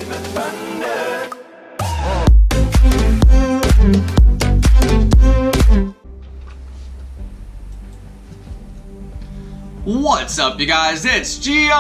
What's up, you guys? It's Jonno!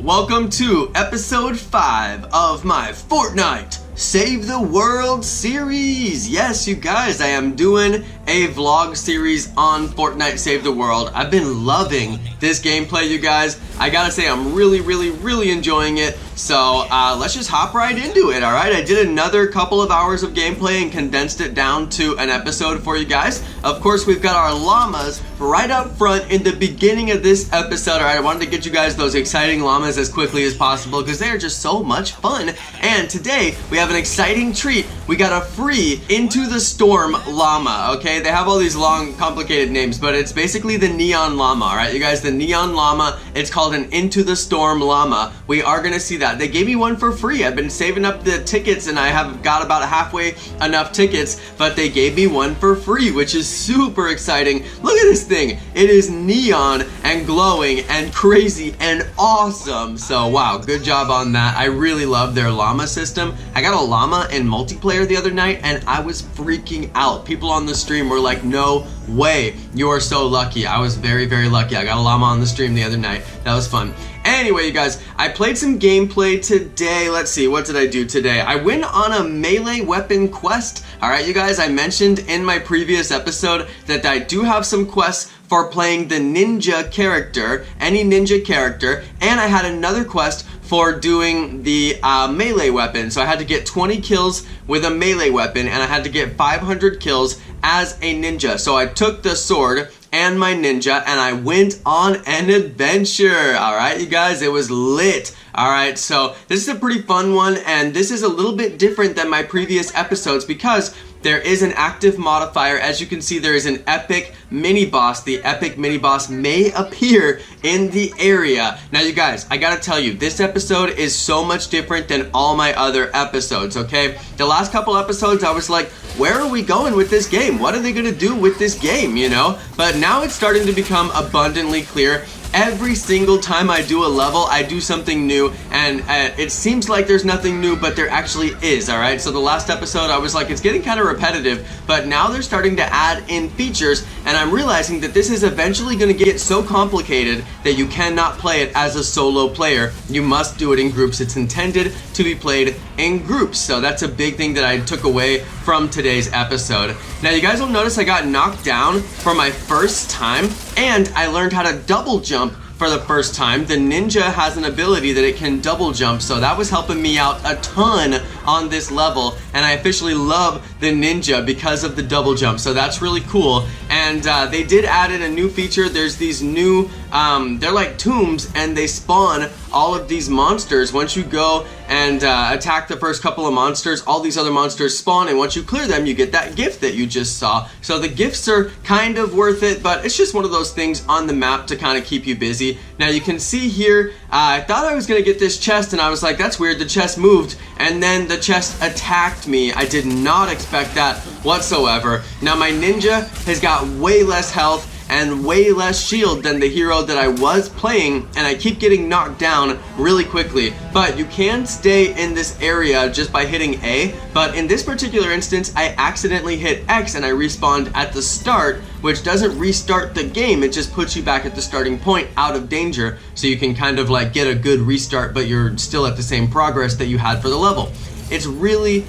Welcome to episode 5 of my Fortnite Save the World series. Yes, you guys, I am doing a vlog series on Fortnite Save the World. I've been loving this gameplay, you guys. I gotta say, I'm really enjoying it. So let's just hop right into it, alright? I did another couple of hours of gameplay and condensed it down to an episode for you guys. Of course, we've got our llamas right up front in the beginning of this episode, alright? I wanted to get you guys those exciting llamas as quickly as possible because they are just so much fun. And today, we have an exciting treat. We got a free Into the Storm llama, okay? They have all these long, complicated names, but it's basically the neon llama, alright? You guys, the neon llama, it's called an Into the Storm llama. We are gonna see that. They gave me one for free. I've been saving up the tickets and I have got about halfway enough tickets, but they gave me one for free, which is super exciting. Look at this thing. It is neon and glowing and crazy and awesome. So wow, good job on that. I really love their llama system. I got a llama in multiplayer the other night and I was freaking out. People on the stream were like, no way, you are so lucky. I was very lucky. I got a llama on the stream the other night. That was fun. Anyway, you guys, I played some gameplay today. Let's see, what did I do today? I went on a melee weapon quest. Alright, you guys, I mentioned in my previous episode that I do have some quests for playing the ninja character, any ninja character, and I had another quest for doing the melee weapon. So I had to get 20 kills with a melee weapon, and I had to get 500 kills as a ninja. So I took the sword and my ninja and I went on an adventure. Alright, you guys, it was lit. Alright, so this is a pretty fun one, and this is a little bit different than my previous episodes because there is an active modifier. As you can see, there is an epic mini boss. The epic mini boss may appear in the area. Now, you guys, I gotta tell you, this episode is so much different than all my other episodes, okay? The last couple episodes, I was like, where are we going with this game? What are they gonna do with this game, you know? But now it's starting to become abundantly clear. Every single time I do a level, I do something new, and it seems like there's nothing new, but there actually is, alright? So the last episode, I was like, it's getting kind of repetitive, but now they're starting to add in features, and I'm realizing that this is eventually going to get so complicated that you cannot play it as a solo player. You must do it in groups. It's intended to be played in groups, so that's a big thing that I took away from today's episode. Now, you guys will notice I got knocked down for my first time, and I learned how to double jump for the first time. The ninja has an ability that it can double jump, so that was helping me out a ton on this level, and I officially love the ninja because of the double jump, so that's really cool. And they did add in a new feature. There's these new, they're like tombs, and they spawn all of these monsters. Once you go and attack the first couple of monsters, all these other monsters spawn, and once you clear them, you get that gift that you just saw. So the gifts are kind of worth it, but it's just one of those things on the map to kind of keep you busy. Now you can see here, I thought I was gonna get this chest, and I was like, that's weird, the chest moved, and then the chest attacked me. I did not expect that whatsoever. Now my ninja has got way less health and way less shield than the hero that I was playing, and I keep getting knocked down really quickly. But you can stay in this area just by hitting A, but in this particular instance, I accidentally hit X and I respawned at the start, which doesn't restart the game, it just puts you back at the starting point out of danger, so you can kind of like get a good restart, but you're still at the same progress that you had for the level. It's really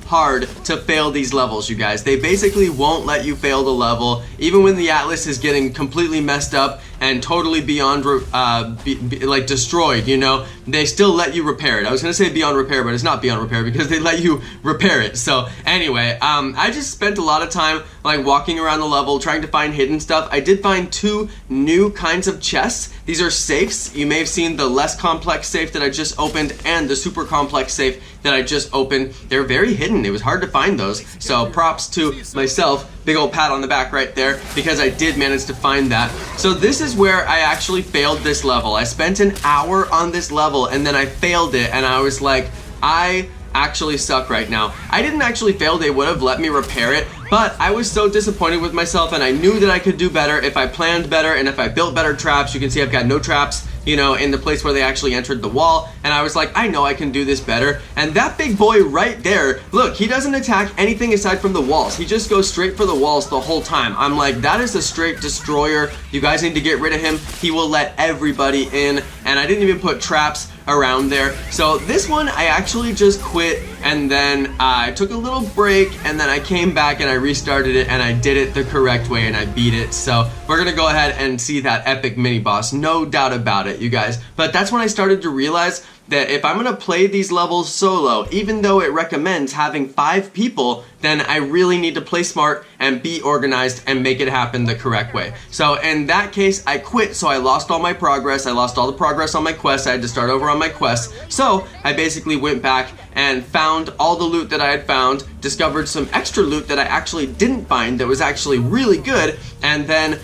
hard to fail these levels, you guys. They basically won't let you fail the level, even when the atlas is getting completely messed up and totally beyond like destroyed, you know, they still let you repair it. I was gonna say beyond repair, but it's not beyond repair because they let you repair it. So anyway, I just spent a lot of time like walking around the level trying to find hidden stuff. I did find 2 new kinds of chests. These are safes. You may have seen the less complex safe that I just opened and the super complex safe that I just opened. They're very hidden. It was hard to find those. So props to myself. Big old pat on the back right there because I did manage to find that. So this is where I actually failed this level. I spent an hour on this level and then I failed it, and I was like, I actually suck right now. I didn't actually fail. They would have let me repair it, but I was so disappointed with myself, and I knew that I could do better if I planned better and if I built better traps. You can see I've got no traps you know, in the place where they actually entered the wall, and I was like, I know I can do this better. And that big boy right there, look, he doesn't attack anything aside from the walls. He just goes straight for the walls the whole time. I'm like, that is a straight destroyer. You guys need to get rid of him. He will let everybody in, and I didn't even put traps around there. So this one I actually just quit, and then I took a little break, and then I came back and I restarted it, and I did it the correct way and I beat it. So we're gonna go ahead and see that epic mini boss, no doubt about it, you guys. But that's when I started to realize that if I'm gonna play these levels solo, even though it recommends having 5 people, then I really need to play smart and be organized and make it happen the correct way. So in that case, I quit, so I lost all my progress. I lost all the progress on my quests. I had to start over on my quests. So I basically went back and found all the loot that I had found, discovered some extra loot that I actually didn't find that was actually really good, and then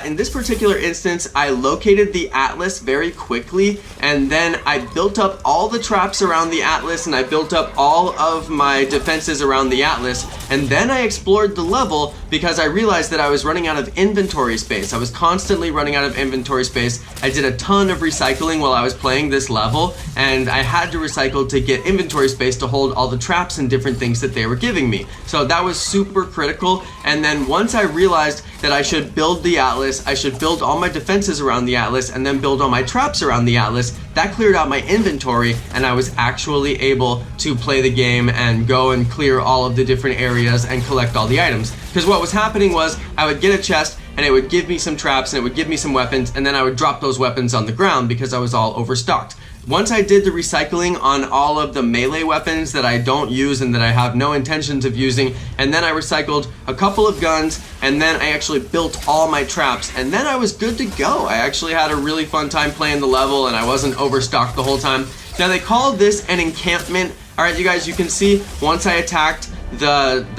in this particular instance, I located the atlas very quickly, and then I built up all the traps around the atlas, and I built up all of my defenses around the atlas, and then I explored the level because I realized that I was running out of inventory space. I was constantly running out of inventory space. I did a ton of recycling while I was playing this level, and I had to recycle to get inventory space to hold all the traps and different things that they were giving me. So that was super critical, and then once I realized that I should build the atlas, I should build all my defenses around the atlas, and then build all my traps around the atlas, that cleared out my inventory, and I was actually able to play the game and go and clear all of the different areas and collect all the items. Because what was happening was I would get a chest and it would give me some traps and it would give me some weapons, and then I would drop those weapons on the ground because I was all overstocked. Once I did the recycling on all of the melee weapons that I don't use and that I have no intentions of using, and then I recycled a couple of guns, and then I actually built all my traps, and then I was good to go. I actually had a really fun time playing the level, and I wasn't overstocked the whole time. Now they call this an encampment. Alright, you guys, you can see once I attacked basically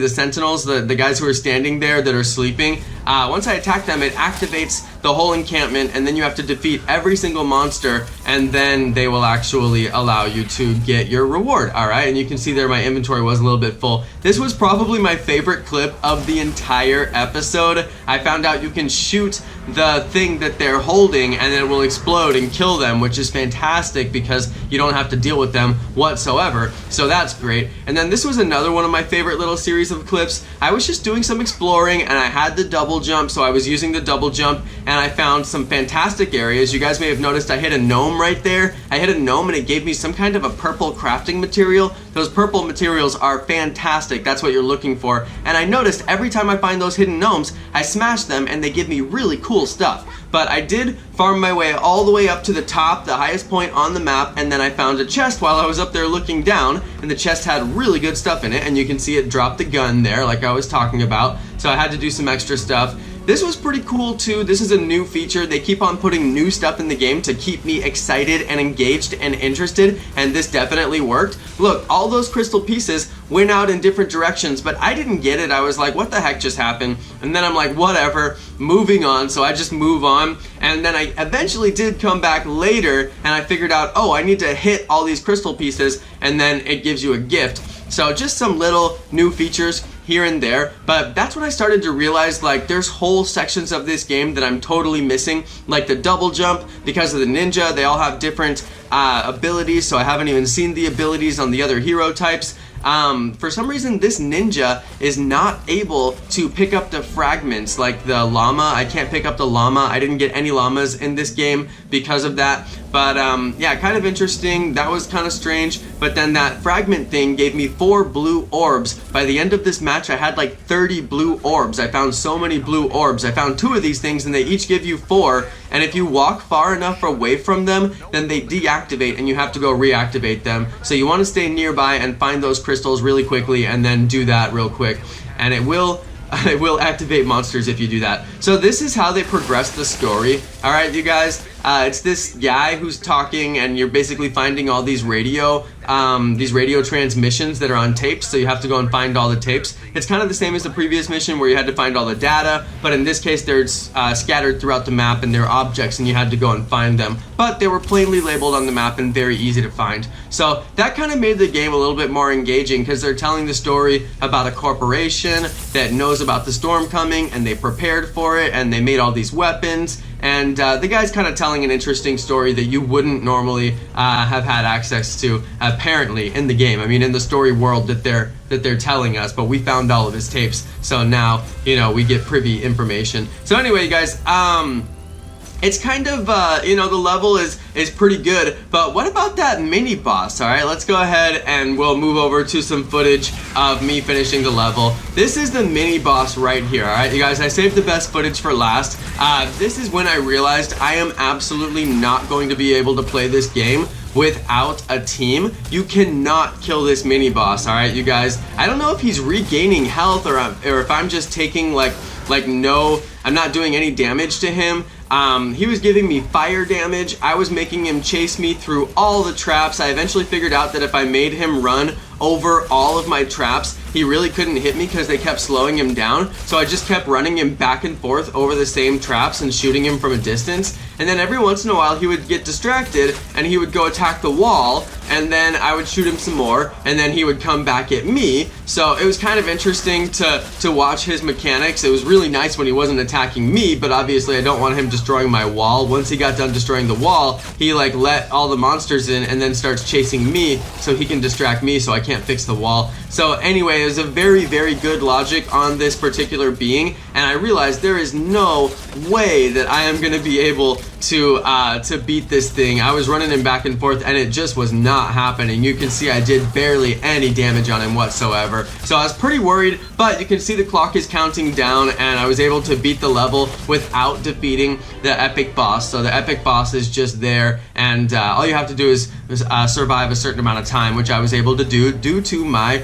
the sentinels, the guys who are standing there that are sleeping, once I attack them, it activates the whole encampment, and then you have to defeat every single monster, and then they will actually allow you to get your reward. Alright, and you can see there my inventory was a little bit full. This was probably my favorite clip of the entire episode. I found out you can shoot the thing that they're holding and it will explode and kill them, which is fantastic because you don't have to deal with them whatsoever. So that's great. And then this was another one of my favorite little series of clips. I was just doing some exploring and I had the double jump, so I was using the double jump and I found some fantastic areas. You guys may have noticed I hit a gnome right there. I hit a gnome and it gave me some kind of a purple crafting material. Those purple materials are fantastic. That's what you're looking for. And I noticed every time I find those hidden gnomes, I smash them and they give me really cool stuff. But I did farm my way all the way up to the top, the highest point on the map, and then I found a chest while I was up there looking down, and the chest had really good stuff in it, and you can see it dropped the gun there like I was talking about. So I had to do some extra stuff. This was pretty cool too. This is a new feature. They keep on putting new stuff in the game to keep me excited and engaged and interested, and this definitely worked. Look, all those crystal pieces went out in different directions, but I didn't get it. I was like, what the heck just happened? And then I'm like, whatever, moving on. So I just move on, and then I eventually did come back later, and I figured out, oh, I need to hit all these crystal pieces, and then it gives you a gift. So just some little new features here and there, but that's when I started to realize, like, there's whole sections of this game that I'm totally missing, like the double jump. Because of the ninja, they all have different abilities, so I haven't even seen the abilities on the other hero types. For some reason this ninja is not able to pick up the fragments like the llama. I can't pick up the llama. I didn't get any llamas in this game because of that. But yeah, kind of interesting. That was kind of strange. But then that fragment thing gave me 4 blue orbs. By the end of this match I had like 30 blue orbs. I found so many blue orbs. I found 2 of these things and they each give you 4. And if you walk far enough away from them, then they deactivate and you have to go reactivate them. So you want to stay nearby and find those crystals really quickly and then do that real quick. And it will activate monsters if you do that. So this is how they progress the story. Alright, you guys, it's this guy who's talking and you're basically finding all these radio transmissions that are on tapes, so you have to go and find all the tapes. It's kind of the same as the previous mission where you had to find all the data, but in this case they're scattered throughout the map and they're objects and you had to go and find them. But they were plainly labeled on the map and very easy to find. So that kind of made the game a little bit more engaging because they're telling the story about a corporation that knows about the storm coming and they prepared for it and they made all these weapons and the guy's kind of telling an interesting story that you wouldn't normally have had access to apparently in the game. I mean, in the story world that they're telling us, but we found all of his tapes, so now, you know, we get privy information. So anyway, you guys, it's kind of, you know, the level is pretty good, but what about that mini boss? Alright, let's go ahead and we'll move over to some footage of me finishing the level. This is the mini boss right here, alright, you guys, I saved the best footage for last. This is when I realized I am absolutely not going to be able to play this game without a team. You cannot kill this mini boss, alright, you guys. I don't know if he's regaining health or if I'm just taking no, I'm not doing any damage to him. He was giving me fire damage. I was making him chase me through all the traps. I eventually figured out that if I made him run over all of my traps, he really couldn't hit me because they kept slowing him down. So I just kept running him back and forth over the same traps and shooting him from a distance. And then every once in a while he would get distracted and he would go attack the wall, and then I would shoot him some more, and then he would come back at me. So it was kind of interesting to watch his mechanics. It was really nice when he wasn't attacking me, but obviously I don't want him destroying my wall. Once he got done destroying the wall, he like let all the monsters in and then starts chasing me so he can distract me so I can't fix the wall. So anyway, there's a very, very good logic on this particular being, and I realized there is no way that I am going to be able to beat this thing. I was running him back and forth and it just was not happening. You can see I did barely any damage on him whatsoever. So I was pretty worried, but you can see the clock is counting down and I was able to beat the level without defeating the epic boss. So the epic boss is just there, and all you have to do is survive a certain amount of time, which I was able to do due to my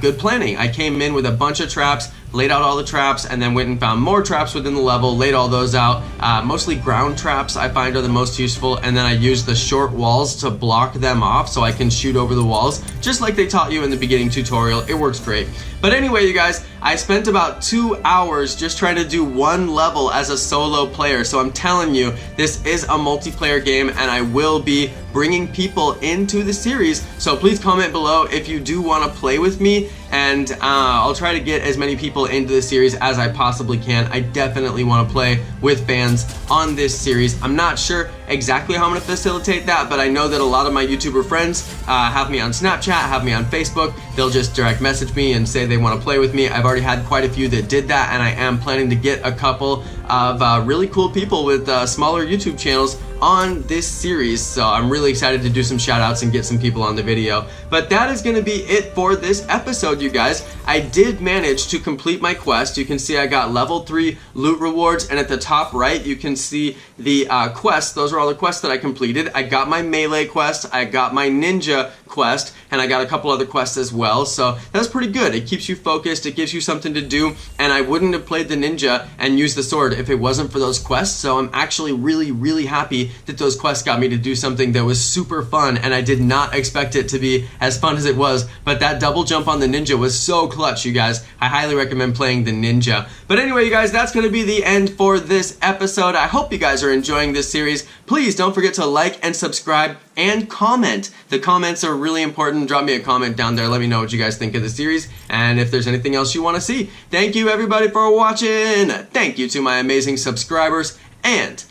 good planning. I came in with a bunch of traps, laid out all the traps, and then went and found more traps within the level, laid all those out. Mostly ground traps I find are the most useful, and then I use the short walls to block them off so I can shoot over the walls, just like they taught you in the beginning tutorial. It works great. But anyway, you guys, I spent about 2 hours just trying to do one level as a solo player. So I'm telling you, this is a multiplayer game, and I will be bringing people into the series. So please comment below if you do want to play with me, and I'll try to get as many people into the series as I possibly can. I definitely want to play with fans on this series. I'm not sure exactly how I'm going to facilitate that, but I know that a lot of my YouTuber friends have me on Snapchat, have me on Facebook. They'll just direct message me and say they want to play with me. I've already had quite a few that did that, and I am planning to get a couple of really cool people with smaller YouTube channels on this series. So I'm really excited to do some shout outs and get some people on the video. But that is going to be it for this episode, you guys. I did manage to complete my quest. You can see I got level 3 loot rewards, and at the top right you can see the quests. Those are all the quests that I completed. I got my melee quest, I got my ninja quest, and I got a couple other quests as well. So that's pretty good. It keeps you focused, it gives you something to do, and I wouldn't have played the ninja and used the sword if it wasn't for those quests. So I'm actually really happy that those quests got me to do something that was super fun, and I did not expect it to be as fun as it was. But that double jump on the ninja was so clutch, you guys. I highly recommend playing the ninja. But anyway, you guys, that's going to be the end for this episode. I hope you guys are enjoying this series. Please don't forget to like and subscribe and comment. The comments are really important. Drop me a comment down there. Let me know what you guys think of the series and if there's anything else you want to see. Thank you everybody for watching. Thank you to my amazing subscribers, and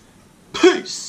peace.